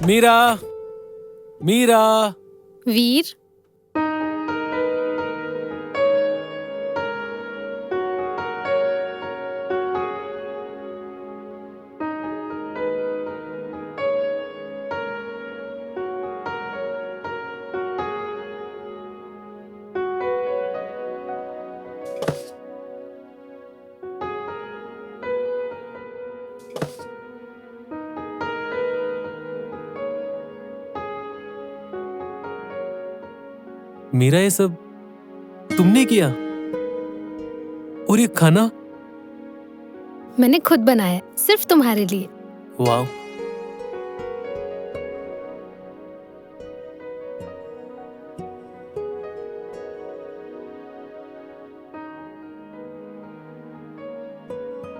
मीरा, मीरा। वीर, मीरा, ये सब तुमने किया? और ये खाना? मैंने खुद बनाया, सिर्फ तुम्हारे लिए। वाह।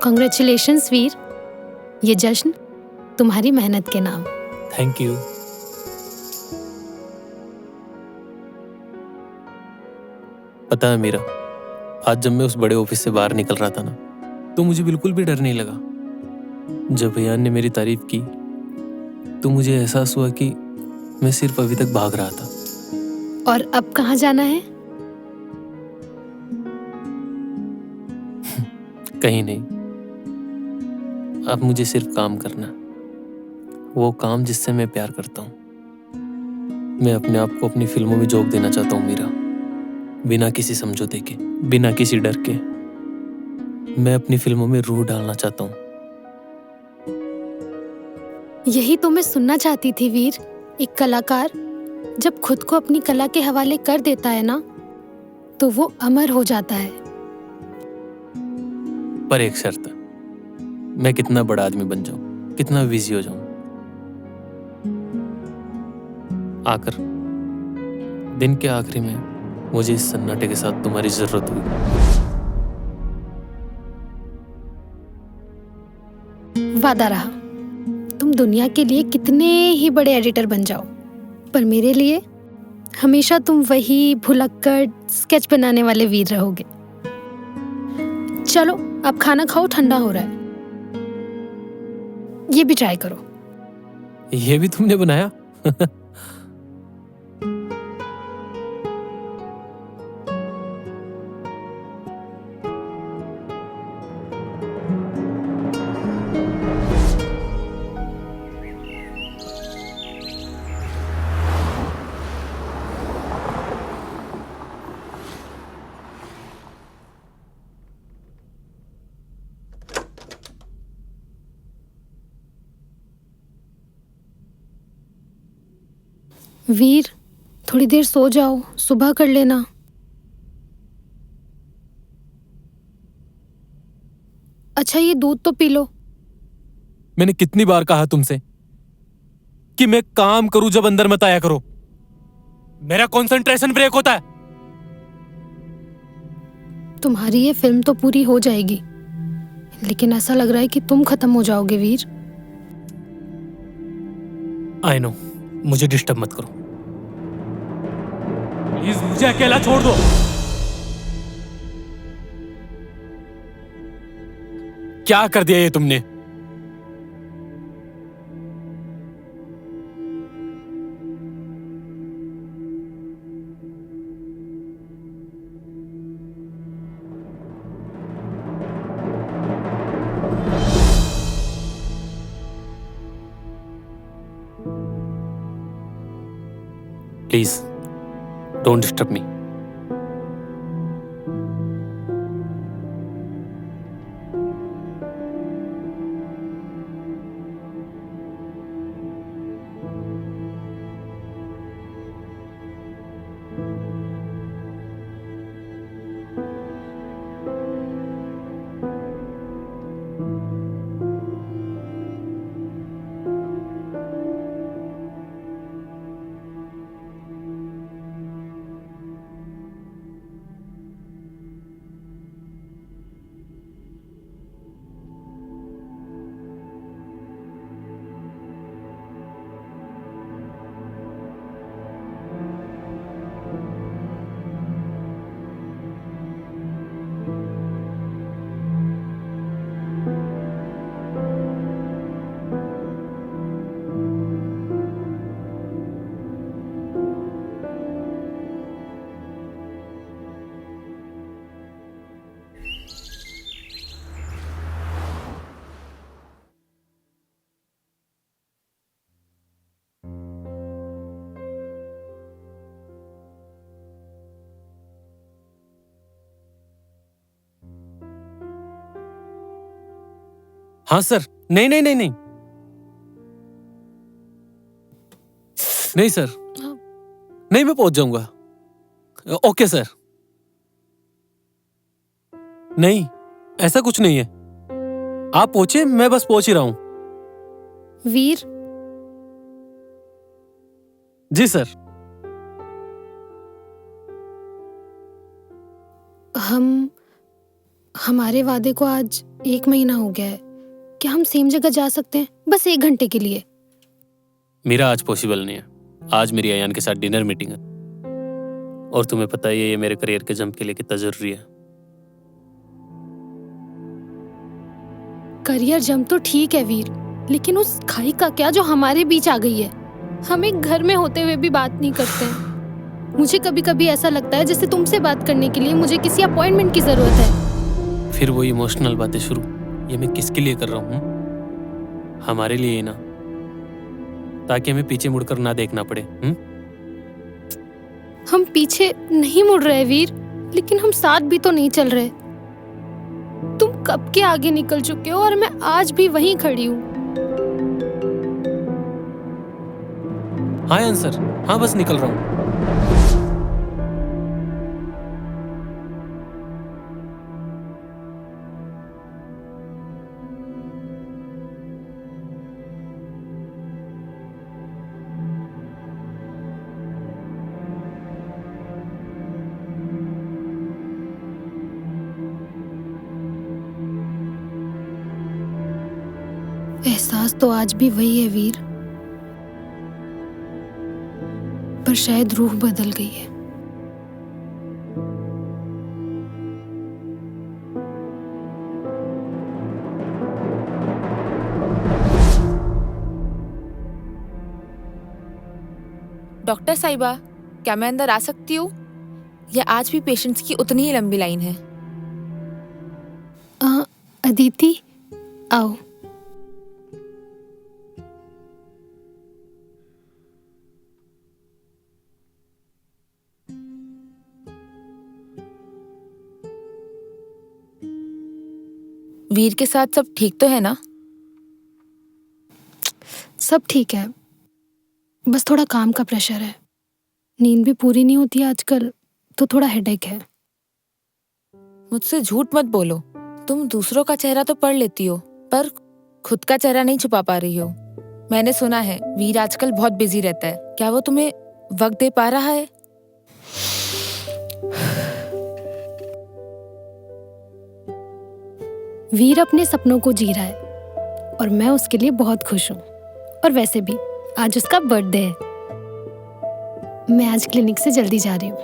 कॉन्ग्रेचुलेशंस वीर, ये जश्न तुम्हारी मेहनत के नाम। Thank you. पता है मीरा, आज जब मैं उस बड़े ऑफिस से बाहर निकल रहा था ना, तो मुझे बिल्कुल भी डर नहीं लगा। जब भैया ने मेरी तारीफ की तो मुझे एहसास हुआ कि मैं सिर्फ अभी तक भाग रहा था। और अब कहाँ जाना है? कहीं नहीं, अब मुझे सिर्फ काम करना, वो काम जिससे मैं प्यार करता हूँ। मैं अपने आप को अपनी फिल्मों में झोंक देना चाहता हूँ मीरा, बिना किसी समझौते के, बिना किसी डर के। मैं अपनी फिल्मों में रूह डालना चाहता हूँ। यही तो मैं सुनना चाहती थी वीर। एक कलाकार जब खुद को अपनी कला के हवाले कर देता है ना, तो वो अमर हो जाता है। पर एक शर्त, मैं कितना बड़ा आदमी बन जाऊं, कितना बिजी हो जाऊं, आकर दिन के आखिरी में मुझे इस सन्नाटे के साथ तुम्हारी जरूरत हुई। वादा रहा, तुम दुनिया के लिए कितने ही बड़े एडिटर बन जाओ, पर मेरे लिए हमेशा तुम वही भुलक्कड़ स्केच बनाने वाले वीर रहोगे। चलो अब खाना खाओ, ठंडा हो रहा है। ये भी ट्राई करो। ये भी तुमने बनाया? वीर, थोड़ी देर सो जाओ, सुबह कर लेना। अच्छा, ये दूध तो पी लो। मैंने कितनी बार कहा तुमसे कि मैं काम करूं जब अंदर मत आया करो। मेरा कंसंट्रेशन ब्रेक होता है। तुम्हारी ये फिल्म तो पूरी हो जाएगी, लेकिन ऐसा लग रहा है कि तुम खत्म हो जाओगे वीर। आई नो, मुझे डिस्टर्ब मत करो प्लीज, मुझे अकेला छोड़ दो। क्या कर दिया ये तुमने? Please don't disturb me. हाँ सर। नहीं नहीं नहीं नहीं नहीं सर, नहीं मैं पहुंच जाऊंगा। Okay sir. नहीं, ऐसा कुछ नहीं है, आप पहुंचे, मैं बस पहुंच ही रहा हूं। वीर, जी सर। हमारे वादे को आज 1 महीना हो गया है। क्या हम सेम जगह जा सकते हैं, बस 1 घंटे के लिए? मेरा आज पॉसिबल नहीं है। आज मेरी अयान के साथ डिनर मीटिंग है, और तुम्हें पता ही है ये मेरे करियर के जंप के लिए कितना जरूरी है। करियर जंप तो ठीक है वीर, लेकिन उस खाई का क्या जो हमारे बीच आ गई है? हम एक घर में होते हुए भी बात नहीं करते हैं। मुझे कभी कभी ऐसा लगता है जैसे तुमसे बात करने के लिए मुझे किसी अपॉइंटमेंट की जरूरत है। फिर वो इमोशनल बातें शुरू। ये मैं किसके लिए कर रहा हूँ? हमारे लिए ही ना, ताकि हमें पीछे मुड़कर ना देखना पड़े। हम पीछे नहीं मुड़ रहे वीर, लेकिन हम साथ भी तो नहीं चल रहे। तुम कब के आगे निकल चुके हो और मैं आज भी वहीं खड़ी हूँ। हाँ आंसर, हाँ बस निकल रहा हूँ। एहसास तो आज भी वही है वीर, पर शायद रूह बदल गई है। डॉक्टर साहिबा, क्या मैं अंदर आ सकती हूँ? या आज भी पेशेंट्स की उतनी ही लंबी लाइन है? अदिति, आओ। वीर के साथ सब ठीक तो है ना? सब ठीक है, बस थोड़ा काम का प्रेशर है। नींद भी पूरी नहीं होती आजकल, तो थोड़ा हेडेक है। मुझसे झूठ मत बोलो। तुम दूसरों का चेहरा तो पढ़ लेती हो, पर खुद का चेहरा नहीं छुपा पा रही हो। मैंने सुना है वीर आजकल बहुत बिजी रहता है। क्या वो तुम्हें वक्त दे पा रहा है? वीर अपने सपनों को जी रहा है और मैं उसके लिए बहुत खुश हूँ। और वैसे भी आज उसका बर्थडे है। मैं आज क्लिनिक से जल्दी जा रही हूँ।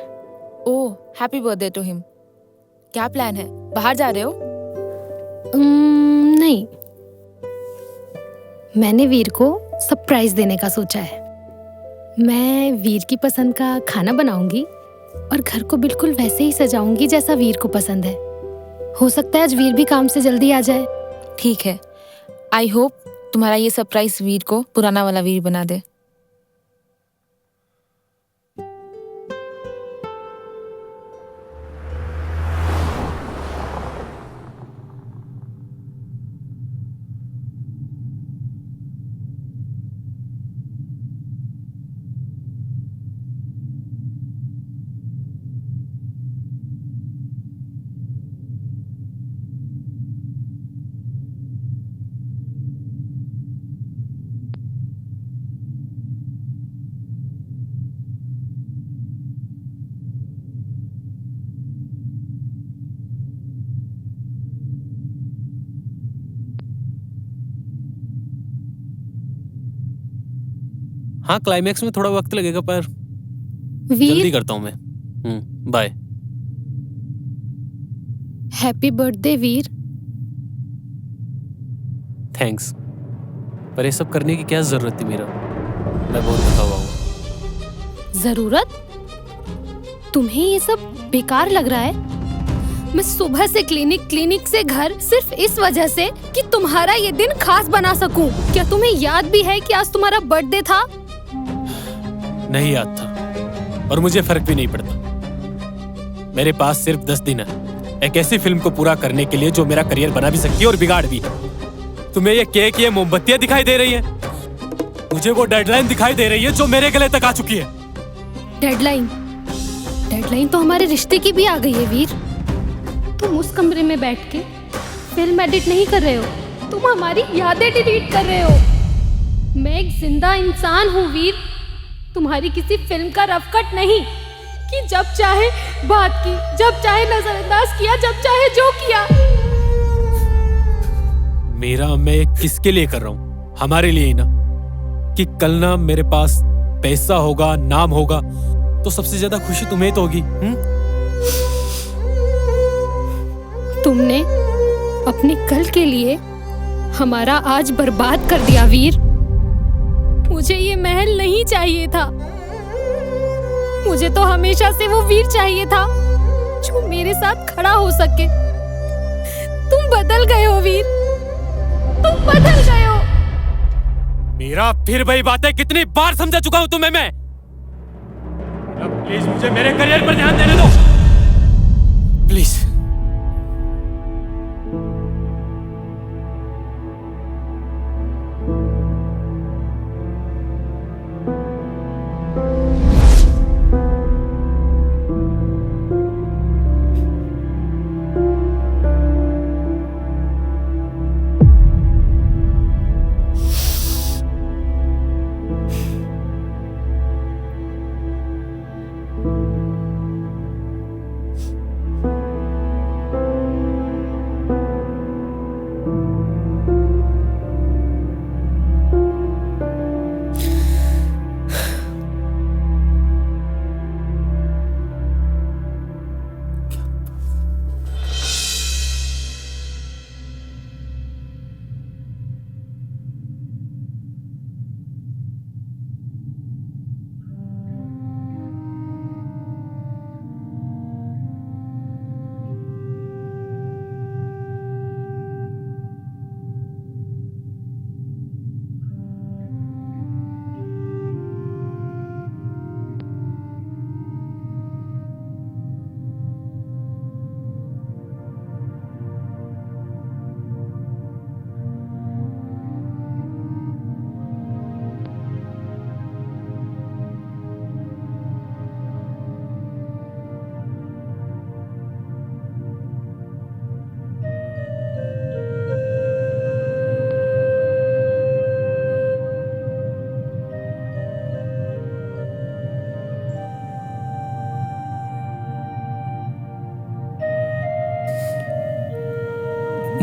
ओह, हैप्पी बर्थडे टू हिम। क्या प्लान है? बाहर जा रहे हो? नहीं, मैंने वीर को सरप्राइज देने का सोचा है। मैं वीर की पसंद का खाना बनाऊंगी और घर को बिल्कुल वैसे ही सजाऊंगी जैसा वीर को पसंद है। हो सकता है आज वीर भी काम से जल्दी आ जाए। ठीक है। आई होप तुम्हारा ये सरप्राइज वीर को पुराना वाला वीर बना दे। हाँ, क्लाइमैक्स में थोड़ा वक्त लगेगा, पर जल्दी वीर, करता हूँ मैं। बाय। हैप्पी बर्थडे वीर। थैंक्स, पर ये सब करने की क्या जरूरत थी मेरा? मैं बहुत थका हुआ हूँ। जरूरत? तुम्हें ये सब बेकार लग रहा है? मैं सुबह से क्लिनिक से घर, सिर्फ इस वजह से कि तुम्हारा ये दिन खास बना सकूं। क्या तुम्हें याद भी है कि आज तुम्हारा बर्थडे था? नहीं याद था, और मुझे फर्क भी नहीं पड़ता। मेरे पास सिर्फ 10 दिन है एक ऐसी फिल्म को पूरा करने के लिए जो मेरा करियर बना भी सकती है और बिगाड़ भी। तुम्हें ये केक, ये मोमबत्तियां दिखाई दे रही हैं? मुझे वो डेडलाइन दिखाई दे रही है जो मेरे गले तक आ चुकी है। डेडलाइन? डेडलाइन तो हमारे रिश्ते की भी आ गई है वीर। तुम उस कमरे में बैठ के फिल्म एडिट नहीं कर रहे हो, तुम हमारी यादें डिलीट कर रहे हो। मैं एक जिंदा इंसान हूँ वीर, तुम्हारी किसी फिल्म का रफ कट नहीं कि जब चाहे बात की, जब चाहे नजरअंदाज किया, जब चाहे जो किया। मेरा मैं किसके लिए कर रहा हूँ? हमारे लिए ही ना, कि कल ना मेरे पास पैसा होगा, नाम होगा, तो सबसे ज्यादा खुशी तुम्हें तो होगी। तुमने अपने कल के लिए हमारा आज बर्बाद कर दिया वीर। मुझे ये महल नहीं चाहिए था, मुझे तो हमेशा से वो वीर चाहिए था जो मेरे साथ खड़ा हो सके। तुम बदल गए हो वीर, तुम बदल गए हो। मेरा फिर वही बात है, कितनी बार समझा चुका हूं तुम्हें मैं। अब प्लीज मुझे मेरे करियर पर ध्यान देने दो, प्लीज।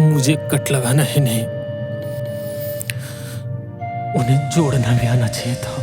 मुझे कट लगाना ही नहीं, उन्हें जोड़ना भी आना चाहिए था।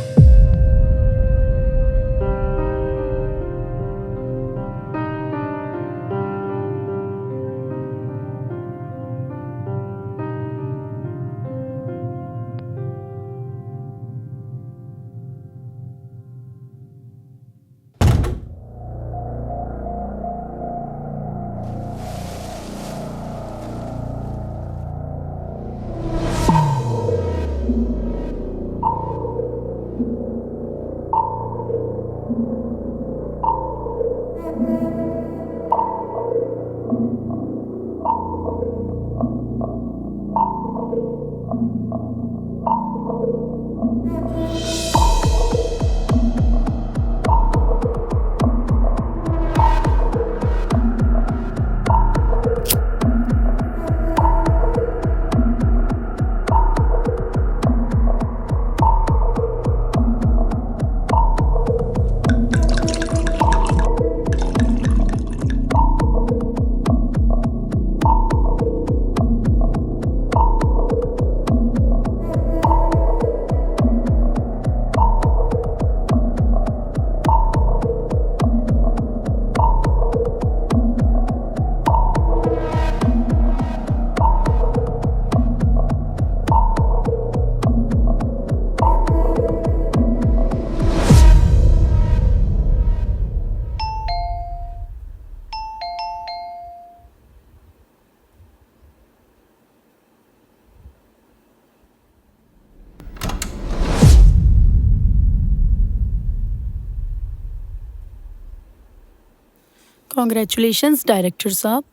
कॉन्ग्रेचुलेशंस डायरेक्टर साहब।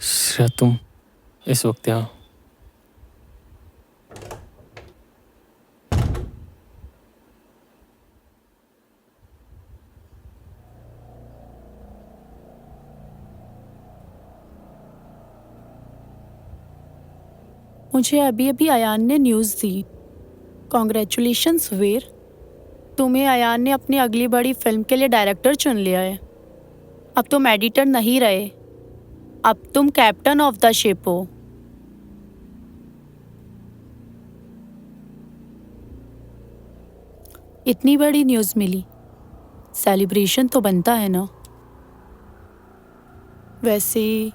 श्रेया, तुम इस वक्त यहाँ? मुझे अभी अभी अयान ने न्यूज़ दी। कॉन्ग्रेचुलेशंस वीर, तुम्हें अयान ने अपनी अगली बड़ी फिल्म के लिए डायरेक्टर चुन लिया है। अब तुम एडिटर नहीं रहे, अब तुम कैप्टन ऑफ द शिप हो। इतनी बड़ी न्यूज़ मिली, सेलिब्रेशन तो बनता है ना। वैसे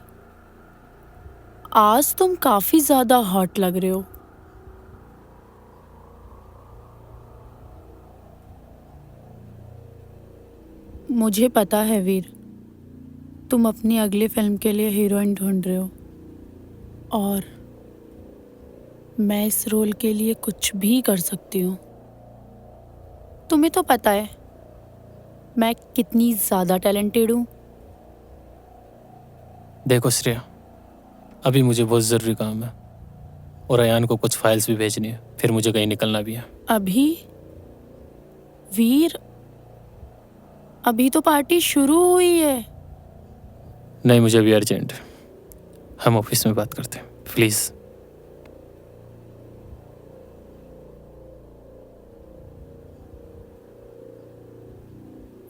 आज तुम काफी ज्यादा हॉट लग रहे हो। मुझे पता है वीर, तुम अपनी अगली फिल्म के लिए हीरोइन ढूंढ रहे हो और मैं इस रोल के लिए कुछ भी कर सकती हूँ। तुम्हें तो पता है मैं कितनी ज्यादा टैलेंटेड हूँ। देखो श्रेया, अभी मुझे बहुत ज़रूरी काम है और अयान को कुछ फाइल्स भी भेजनी है, फिर मुझे कहीं निकलना भी है। अभी वीर, अभी तो पार्टी शुरू हुई है। नहीं, मुझे अभी अर्जेंट है, हम ऑफिस में बात करते हैं प्लीज़।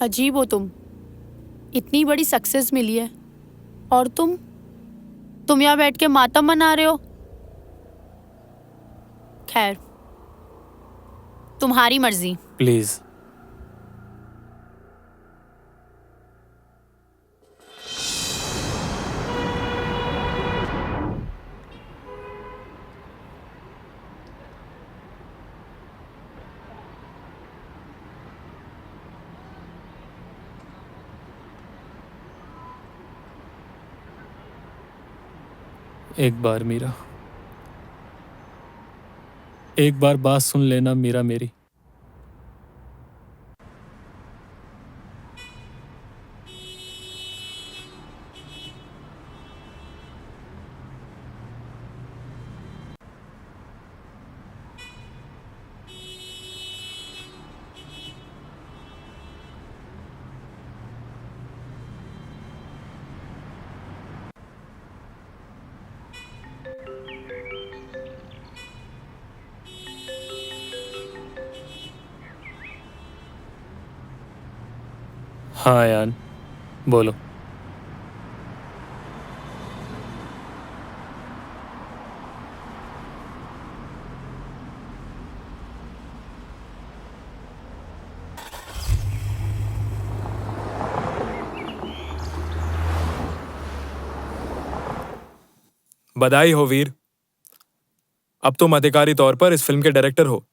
अजीब हो तुम, इतनी बड़ी सक्सेस मिली है और तुम यहाँ बैठ के मातम मना रहे हो। खैर, तुम्हारी मर्जी। प्लीज़। एक बार मीरा, एक बार बात सुन लेना मीरा मेरी। हाँ यान, बोलो। बधाई हो वीर, अब तुम आधिकारिक तौर पर इस फिल्म के डायरेक्टर हो।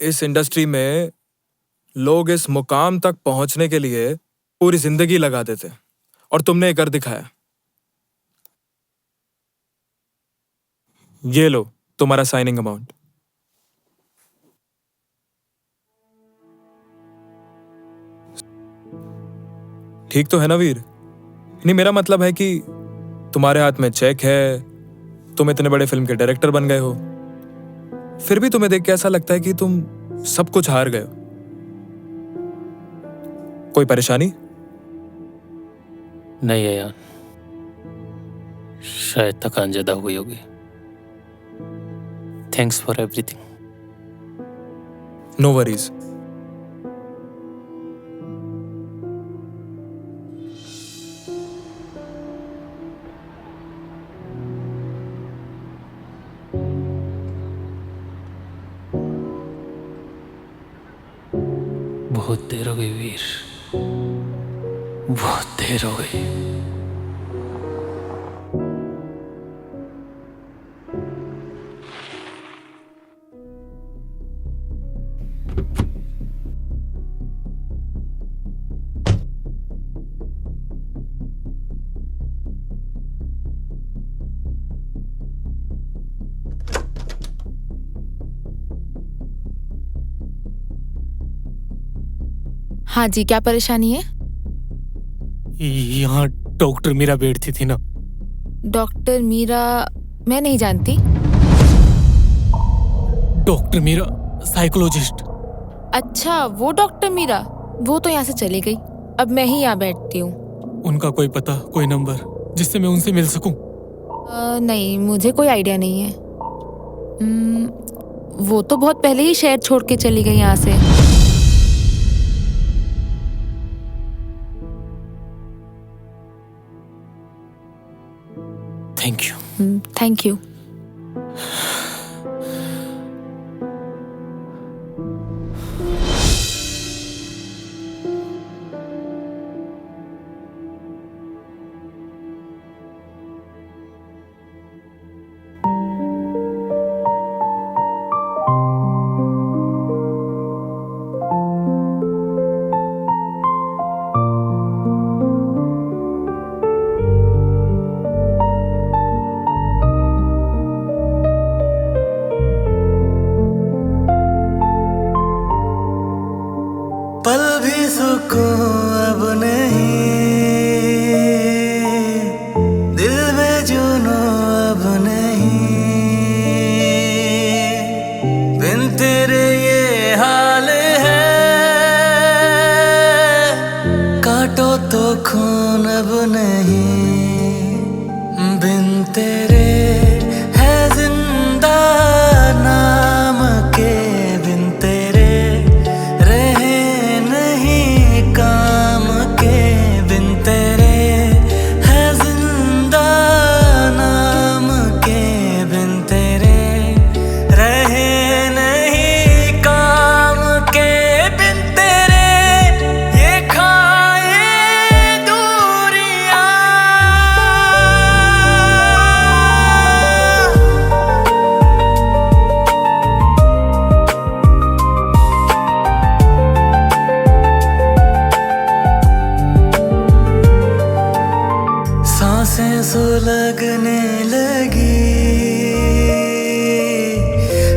इस इंडस्ट्री में लोग इस मुकाम तक पहुंचने के लिए पूरी जिंदगी लगा देते और तुमने ये कर दिखाया। ये लो तुम्हारा साइनिंग अमाउंट। ठीक तो है ना वीर? नहीं, मेरा मतलब है कि तुम्हारे हाथ में चेक है, तुम इतने बड़े फिल्म के डायरेक्टर बन गए हो, फिर भी तुम्हें देख के ऐसा लगता है कि तुम सब कुछ हार गए हो। कोई परेशानी? नहीं है यार, शायद थकान ज्यादा हुई होगी। Thanks for everything. No worries. बहुत देर हो गई वीर, बहुत देर हो गई। हाँ जी, क्या परेशानी है? यहाँ डॉक्टर मीरा बैठती थी ना। डॉक्टर मीरा? मैं नहीं जानती। Doctor Meera psychologist. अच्छा, वो डॉक्टर मीरा, वो तो यहाँ से चली गई। अब मैं ही यहाँ बैठती हूँ। उनका कोई पता, कोई नंबर जिससे मैं उनसे मिल सकूं? नहीं, मुझे कोई आइडिया नहीं है। वो तो बहुत पहले ही शहर छोड़ के चली गई यहाँ से। Thank you. Thank you. पल भी सुकून अब नहीं, दिल में जुनून अब नहीं, बिन तेरे ये हाल है, काटो तो खून अब नहीं, बिन तेरे है जिंदा नाम के, बिन तेरे रहे नहीं काम के, बिन तेरे है जिंदा नाम के, बिन तेरे रहे नहीं काम के, बिन तेरे ये खाए दूरियां। सांसें सुलगने लगी,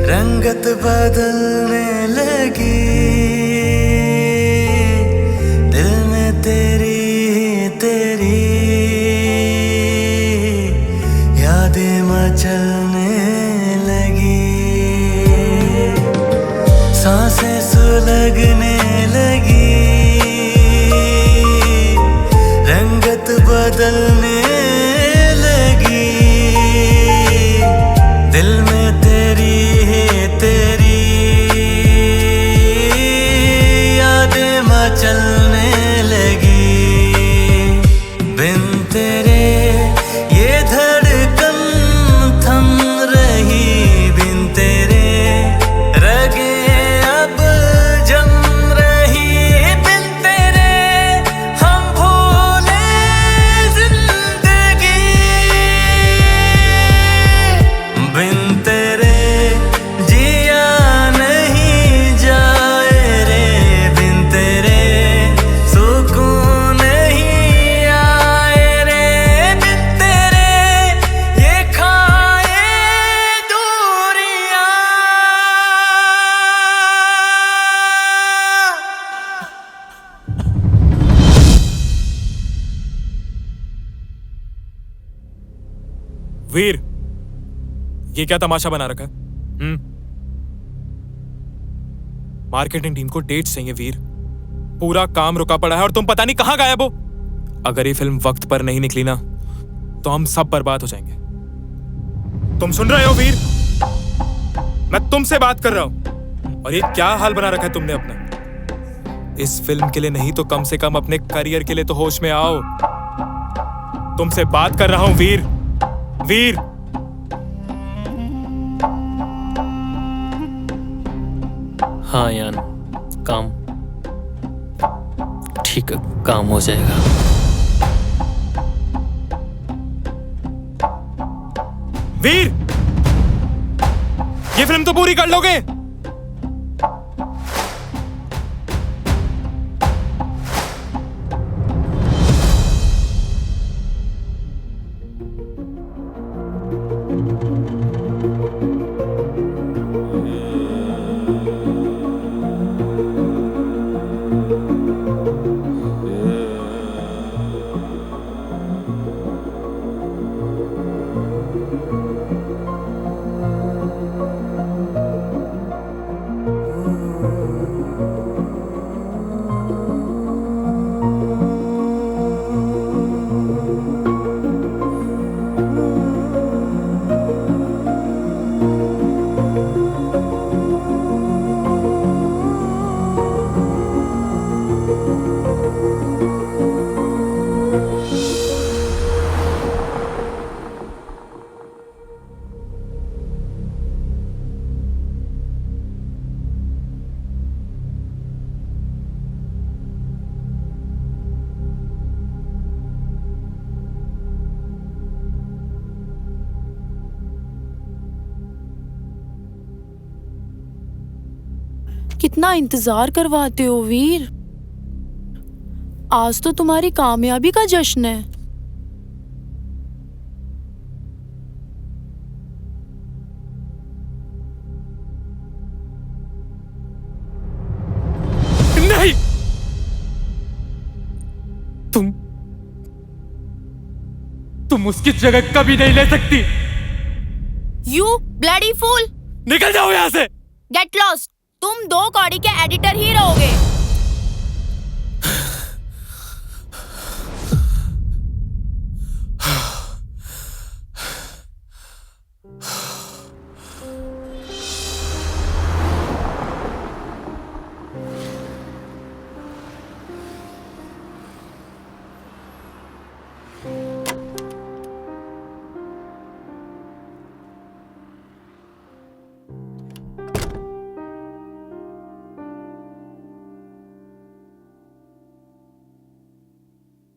रंगत बदलने लगी, दिल में तेरी तेरी यादें मचलने लगी, सांसें सुलगने लगी, रंगत बदलने लगी, दिल में तेरी तेरी यादें मचलने लगी, बिन तेरे ये धड़कन थम रही, बिन तेरे रगे अब जम रही, बिन तेरे हम भूले जिंदगी, बिन तेरे जिया नहीं जाए रे, बिन तेरे सुकून नहीं आए रे, बिन तेरे ये खाए दूरियां। वीर, ये क्या तमाशा बना रखा है? मार्केटिंग टीम को डेट्स चाहिए वीर, पूरा काम रुका पड़ा है और तुम पता नहीं कहां गायब हो। अगर ये फिल्म वक्त पर नहीं निकली ना तो हम सब बर्बाद हो जाएंगे। तुम सुन रहे हो वीर? मैं तुमसे बात कर रहा हूं। और ये क्या हाल बना रखा है तुमने अपना? इस फिल्म के लिए नहीं तो कम से कम अपने करियर के लिए तो होश में आओ। तुमसे बात कर रहा हूं वीर। वीर, हाँ यान, काम ठीक है, काम हो जाएगा। वीर, ये फिल्म तो पूरी कर लोगे? कितना इंतजार करवाते हो वीर। आज तो तुम्हारी कामयाबी का जश्न है। नहीं, तुम उसकी जगह कभी नहीं ले सकती। यू ब्लडी फूल, निकल जाओ यहाँ से। Get lost. तुम 2 कौड़ी के एडिटर ही रहोगे।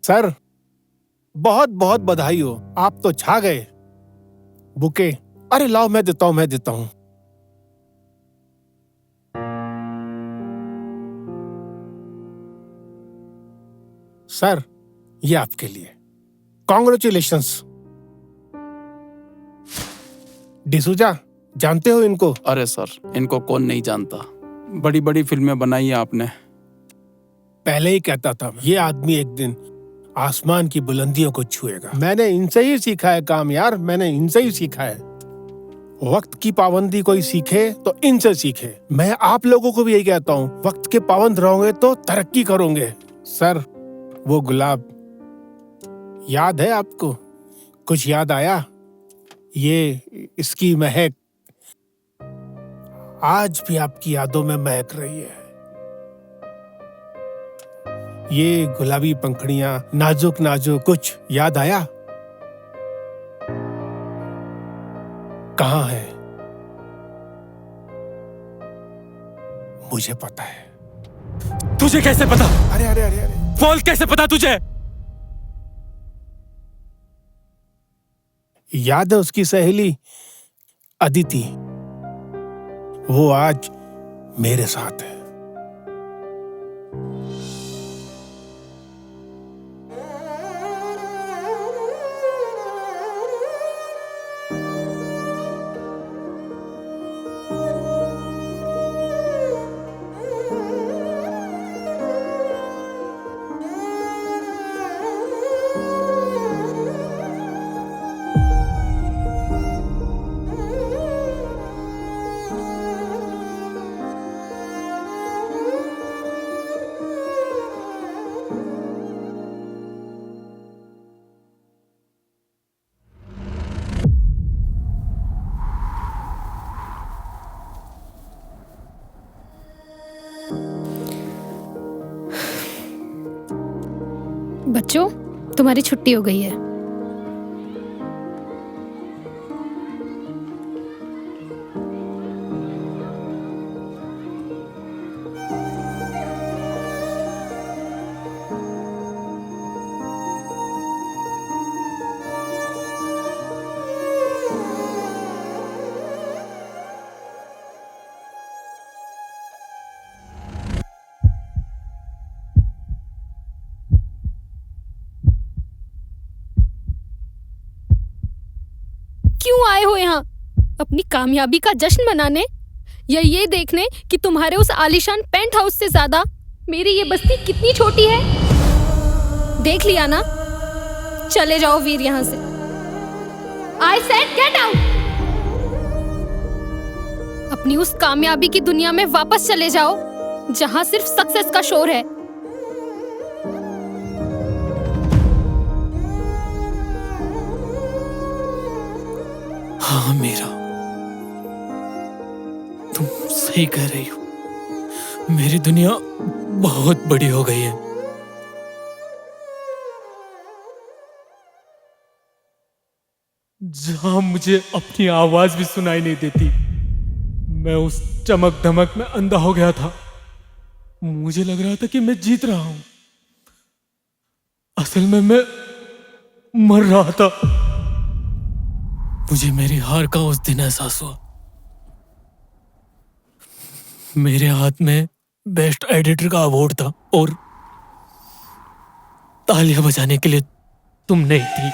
सर, बहुत बहुत बधाई हो, आप तो छा गए। बुके, अरे लाओ, मैं देता हूं। सर, ये आपके लिए। कॉन्ग्रेचुलेशंस। डिसूजा, जानते हो इनको? अरे सर, इनको कौन नहीं जानता। बड़ी बड़ी फिल्में बनाई हैं आपने। पहले ही कहता था मैं, ये आदमी एक दिन आसमान की बुलंदियों को छुएगा। मैंने इनसे ही सीखा है काम यार, मैंने इनसे ही सीखा है। वक्त की पाबंदी कोई सीखे तो इनसे सीखे। मैं आप लोगों को भी यही कहता हूँ, वक्त के पाबंद रहोगे तो तरक्की करोगे। सर, वो गुलाब याद है आपको? कुछ याद आया? ये इसकी महक आज भी आपकी यादों में महक रही है। ये गुलाबी पंखुड़ियां, नाजुक नाजुक, कुछ याद आया? कहाँ है? मुझे पता है। तुझे कैसे पता? अरे अरे अरे अरे, बोल, कैसे पता तुझे? याद है उसकी सहेली अदिति? वो आज मेरे साथ है। बच्चों, तुम्हारी छुट्टी हो गई है। क्यों आए हो यहाँ? अपनी कामयाबी का जश्न मनाने या ये देखने कि तुम्हारे उस आलीशान पेंट हाउस से ज्यादा मेरी ये बस्ती कितनी छोटी है? देख लिया ना? चले जाओ वीर यहाँ से। I said get out! अपनी उस कामयाबी की दुनिया में वापस चले जाओ जहाँ सिर्फ सक्सेस का शोर है। हाँ मीरा, तुम सही कह रही हो। मेरी दुनिया बहुत बड़ी हो गई है। जहां मुझे अपनी आवाज भी सुनाई नहीं देती, मैं उस चमक धमक में अंधा हो गया था। मुझे लग रहा था कि मैं जीत रहा हूं, असल में मैं मर रहा था। मुझे मेरी हार का उस दिन एहसास हुआ। मेरे हाथ में बेस्ट एडिटर का अवार्ड था और तालियां बजाने के लिए तुम नहीं थी।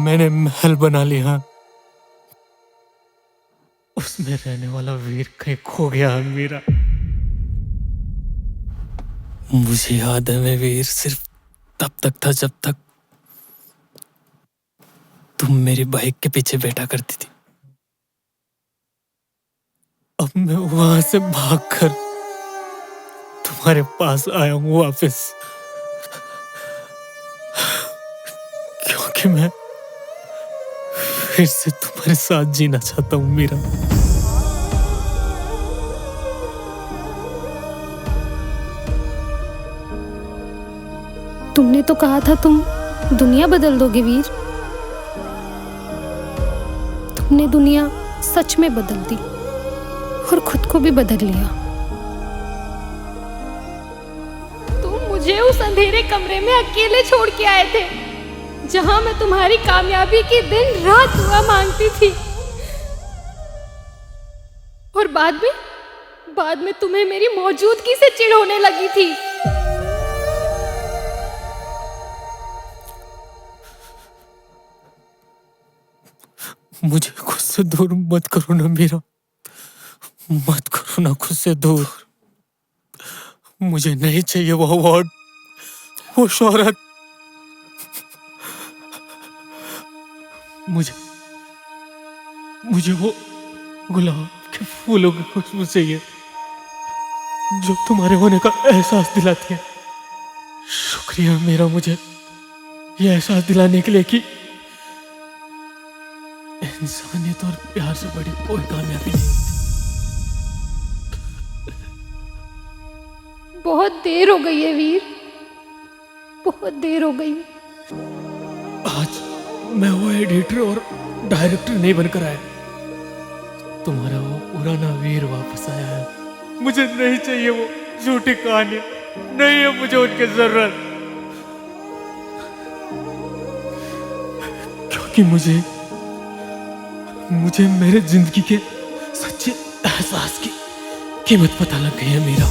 मैंने महल बना लिया, उसमें रहने वाला वीर कहीं खो गया है मेरा। मुझे याद है मैं वीर सिर्फ तब तक था जब तक तुम मेरी बाइक के पीछे बैठा करती थी। अब मैं वहां से भागकर तुम्हारे पास आया हूं वापस, क्योंकि मैं फिर से तुम्हारे साथ जीना चाहता हूं मीरा। तुमने तो कहा था तुम दुनिया बदल दोगे वीर। तुमने दुनिया सच में बदल दी और खुद को भी बदल लिया। तुम मुझे उस अंधेरे कमरे में अकेले छोड़ के आए थे, जहां मैं तुम्हारी कामयाबी की दिन रात दुआ मांगती थी। और बाद में तुम्हें मेरी मौजूदगी से चिढ़ होने लगी थी। मुझे खुद से दूर मत करो ना मीरा, मत करो ना खुद से दूर। मुझे नहीं चाहिए वो अवार्ड, वो शोहरत। मुझे वो गुलाब के फूलों की खुशबू चाहिए जो तुम्हारे होने का एहसास दिलाती है। शुक्रिया मेरा मुझे ये एहसास दिलाने के लिए कि इंसानियत और प्यार से बड़ी कोई कामयाबी नहीं होती। बहुत देर हो गई है वीर, बहुत देर हो गई। आज मैं वो एडिटर और डायरेक्टर नहीं बनकर आया, तुम्हारा वो पुराना वीर वापस आया है। मुझे नहीं चाहिए वो झूठी कहानी, नहीं है मुझे उनकी जरूरत, क्योंकि मुझे मेरे जिंदगी के सच्चे एहसास की कीमत पता लग गई है मेरा।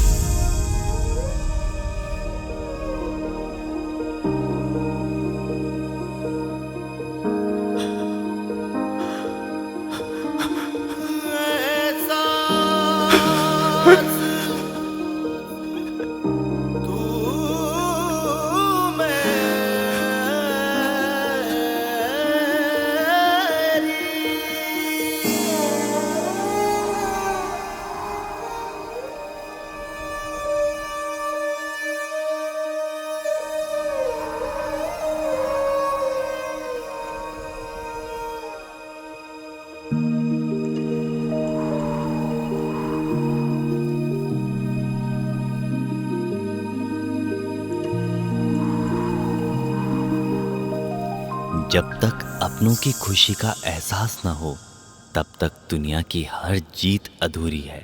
जब तक अपनों की खुशी का एहसास न हो, तब तक दुनिया की हर जीत अधूरी है।